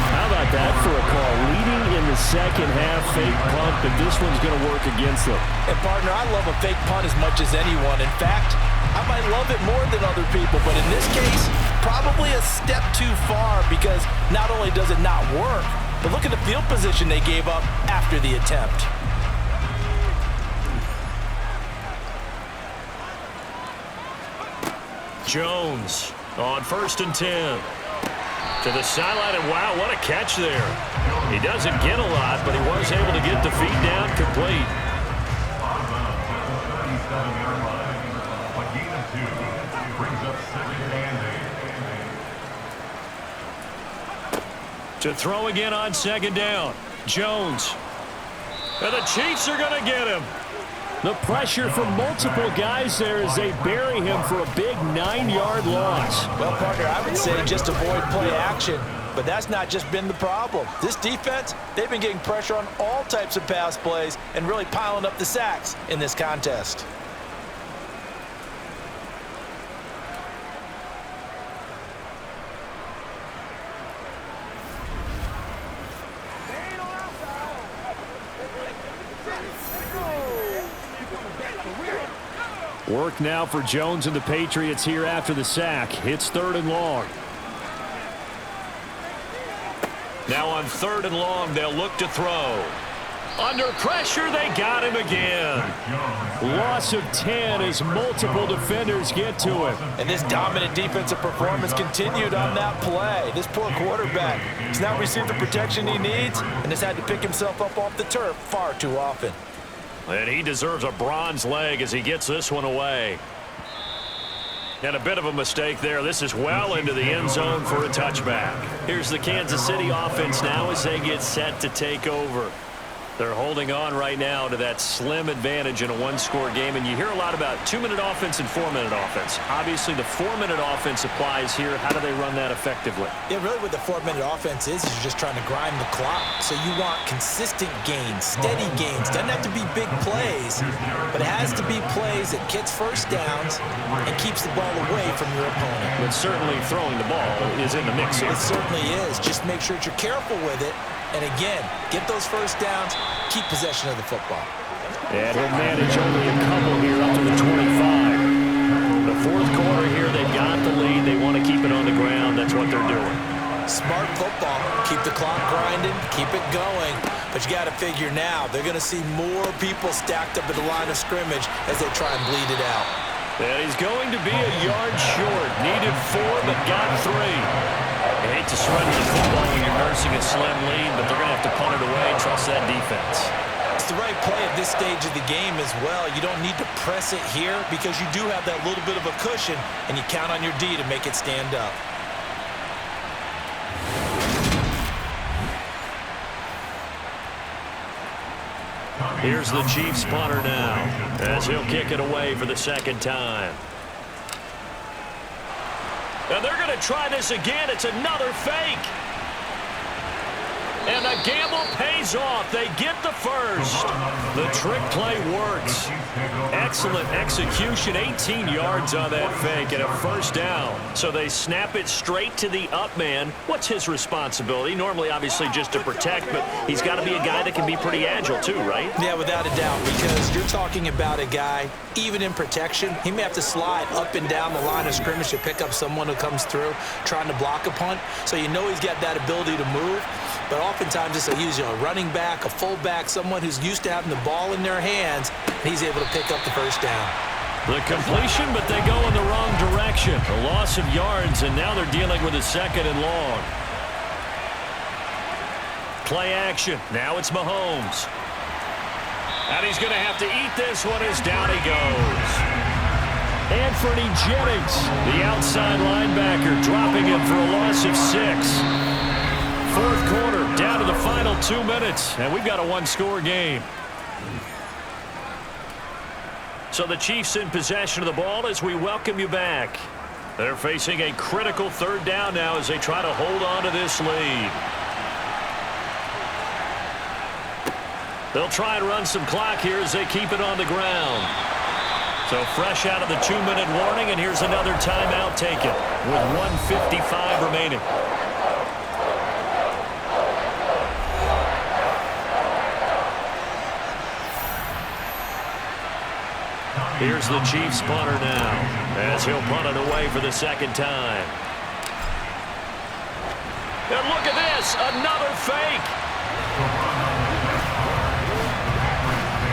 How about that for a call? Leading in the second half, fake punt, but this one's going to work against them. And partner, I love a fake punt as much as anyone. In fact, I might love it more than other people, but in this case, probably a step too far because not only does it not work, but look at the field position they gave up after the attempt. Jones on 1st and 10. To the sideline, and wow, what a catch there. He doesn't get a lot, but he was able to get the feed down complete. To throw again on second down. Jones. And the Chiefs are going to get him. The pressure from multiple guys there as they bury him for a big 9-yard loss. Well, partner, I would say just avoid play action, but that's not just been the problem. This defense, they've been getting pressure on all types of pass plays and really piling up the sacks in this contest. Work now for Jones and the Patriots here after the sack. It's 3rd and long. Now on 3rd and long, they'll look to throw. Under pressure, they got him again. Loss of 10 as multiple defenders get to him. And this dominant defensive performance continued on that play. This poor quarterback has not received the protection he needs and has had to pick himself up off the turf far too often. And he deserves a bronze leg as he gets this one away. And a bit of a mistake there. This is well into the end zone for a touchback. Here's the Kansas City offense now as they get set to take over. They're holding on right now to that slim advantage in a one-score game. And you hear a lot about 2-minute offense and 4-minute offense. Obviously, the 4-minute offense applies here. How do they run that effectively? Yeah, really what the 4-minute offense is you're just trying to grind the clock. So you want consistent gains, steady gains. Doesn't have to be big plays, but it has to be plays that gets first downs and keeps the ball away from your opponent. But certainly throwing the ball is in the mix here. It certainly is. Just make sure that you're careful with it. And again, get those first downs, keep possession of the football. And he'll manage only a couple here up to the 25. The 4th quarter here, they've got the lead. They want to keep it on the ground. That's what they're doing. Smart football. Keep the clock grinding, keep it going. But you got to figure now, they're going to see more people stacked up at the line of scrimmage as they try and bleed it out. And he's going to be a yard short. Needed 4, but got 3. You hate to surrender the football when you're nursing a slim lead, but they're going to have to punt it away and trust that defense. It's the right play at this stage of the game as well. You don't need to press it here because you do have that little bit of a cushion, and you count on your D to make it stand up. Here's the Chiefs punter now as he'll kick it away for the 2nd time. And they're going to try this again. It's another fake. And the gamble pays off. They get the first. The trick play works. Excellent execution. 18 yards on that fake and a first down. So they snap it straight to the up man. What's his responsibility? Normally, obviously, just to protect, but he's got to be a guy that can be pretty agile too, right? Yeah, without a doubt, because you're talking about a guy, even in protection, he may have to slide up and down the line of scrimmage to pick up someone who comes through trying to block a punt. So you know he's got that ability to move. But oftentimes it's a running back, a fullback, someone who's used to having the ball in their hands, and he's able to pick up the first down. The completion, but they go in the wrong direction. A loss of yards, and now they're dealing with a 2nd and long. Play action. Now it's Mahomes. And he's going to have to eat this one as down he goes. Anthony Jennings, the outside linebacker, dropping him for a loss of 6. 4th quarter, down to the final 2 minutes, and we've got a one-score game. So the Chiefs in possession of the ball as we welcome you back. They're facing a critical 3rd down now as they try to hold on to this lead. They'll try and run some clock here as they keep it on the ground. So fresh out of the 2-minute warning, and here's another timeout taken with 1:55 remaining. Here's the Chiefs punter now as he'll punt it away for the 2nd time. And look at this, another fake.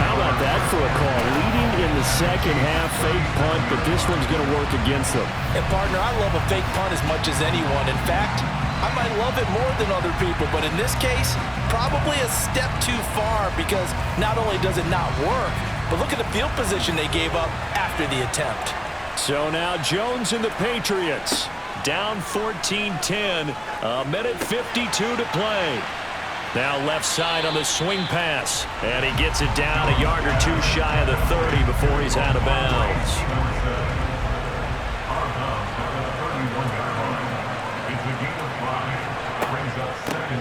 How about that for a call? Leading in the 2nd half, fake punt, but this one's going to work against them. And partner, I love a fake punt as much as anyone. In fact, I might love it more than other people, but in this case, probably a step too far because not only does it not work, but look at the field position they gave up after the attempt. So now Jones and the Patriots down 14-10, a minute 52 to play. Now left side on the swing pass, and he gets it down a yard or two shy of the 30 before he's out of bounds.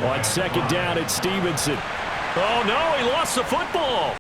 On second down, it's Stevenson. Oh, no, he lost the football.